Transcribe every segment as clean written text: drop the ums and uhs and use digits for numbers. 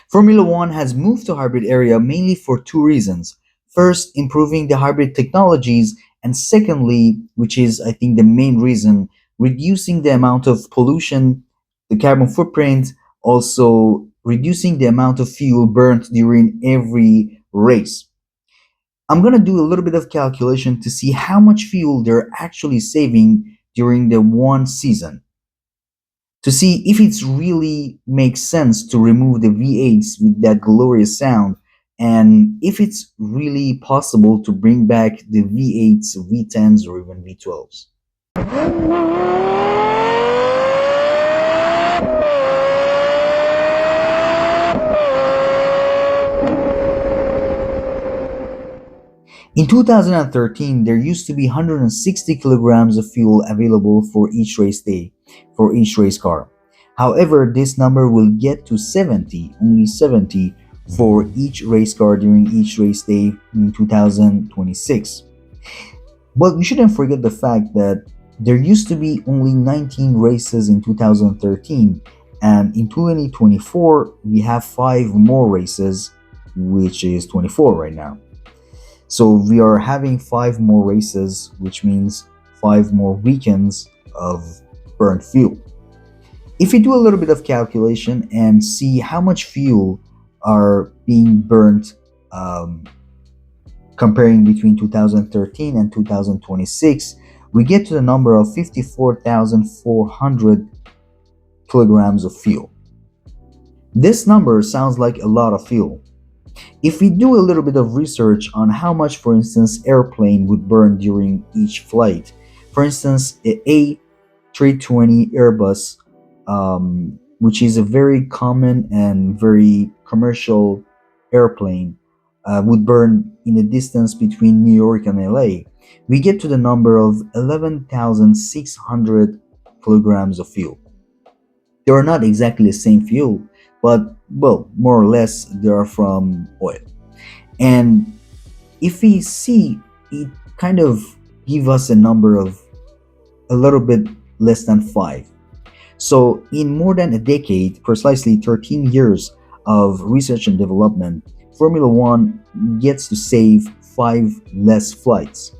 Formula One has moved to hybrid area mainly for two reasons. First, improving the hybrid technologies, and secondly, which is I think the main reason, reducing the amount of pollution, the carbon footprint, also reducing the amount of fuel burnt during every race. I'm gonna do a little bit of calculation to see how much fuel they're actually saving during the one season to see if it really makes sense to remove the V8s with that glorious sound and if it's really possible to bring back the V8s, V10s, or even V12s. In 2013, there used to be 160 kilograms of fuel available for each race day, for each race car. However, this number will get to 70, only 70, for each race car during each race day in 2026. But we shouldn't forget the fact that there used to be only 19 races in 2013, and in 2024, we have 5 more races, which is 24 right now. So we are having 5 more races, which means 5 more weekends of burnt fuel. If we do a little bit of calculation and see how much fuel are being burnt, comparing between 2013 and 2026, we get to the number of 54,400 kilograms of fuel. This number sounds like a lot of fuel. If we do a little bit of research on how much, for instance, airplane would burn during each flight, for instance, a A320 Airbus, which is a very common and very commercial airplane, would burn in a distance between New York and LA, we get to the number of 11,600 kilograms of fuel. They are not exactly the same fuel, but well, more or less they are from oil. And if we see, it kind of give us a number of a little bit less than 5. So in more than a decade, precisely 13 years of research and development, Formula One gets to save 5 less flights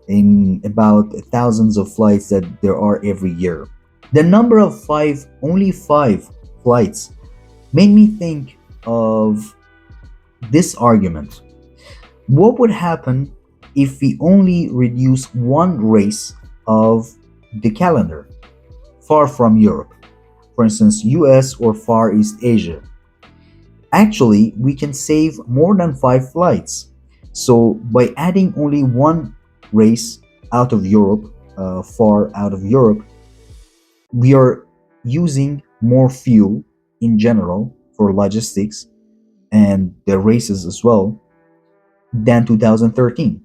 in about thousands of flights that there are every year. The number of 5, only 5 flights, made me think of this argument. What would happen if we only reduce one race of the calendar, far from Europe, for instance, US or Far East Asia? Actually, we can save more than 5 flights. So, by adding only one race out of Europe, far out of Europe, we are using more fuel in general for logistics and the races as well than 2013.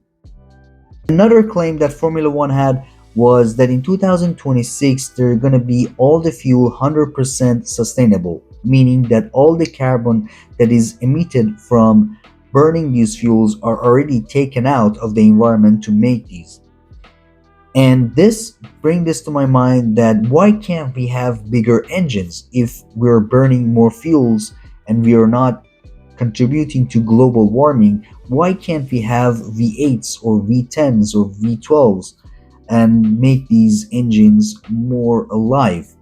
Another claim that Formula One had was that in 2026 they're going to be all the fuel 100% sustainable, meaning that all the carbon that is emitted from burning these fuels are already taken out of the environment to make these. And this brings this to my mind that why can't we have bigger engines if we're burning more fuels and we are not contributing to global warming? Why can't we have V8s or V10s or V12s and make these engines more alive?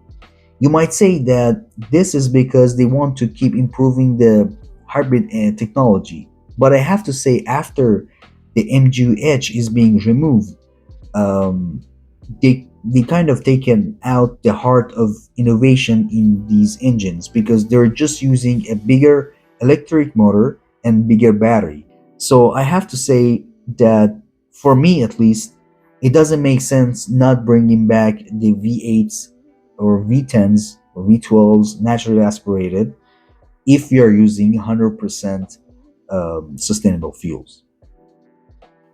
You might say that this is because they want to keep improving the hybrid technology. But I have to say, after the MGU-H is being removed, um, they kind of taken out the heart of innovation in these engines because they're just using a bigger electric motor and bigger battery. So I have to say that for me at least, it doesn't make sense not bringing back the V8s or V10s or V12s naturally aspirated if we are using 100% sustainable fuels.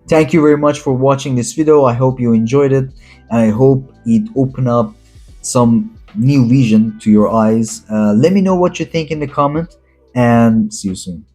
Thank you very much for watching this video. I hope you enjoyed it, and I hope it opened up some new vision to your eyes. Let me know what you think in the comment, and see you soon.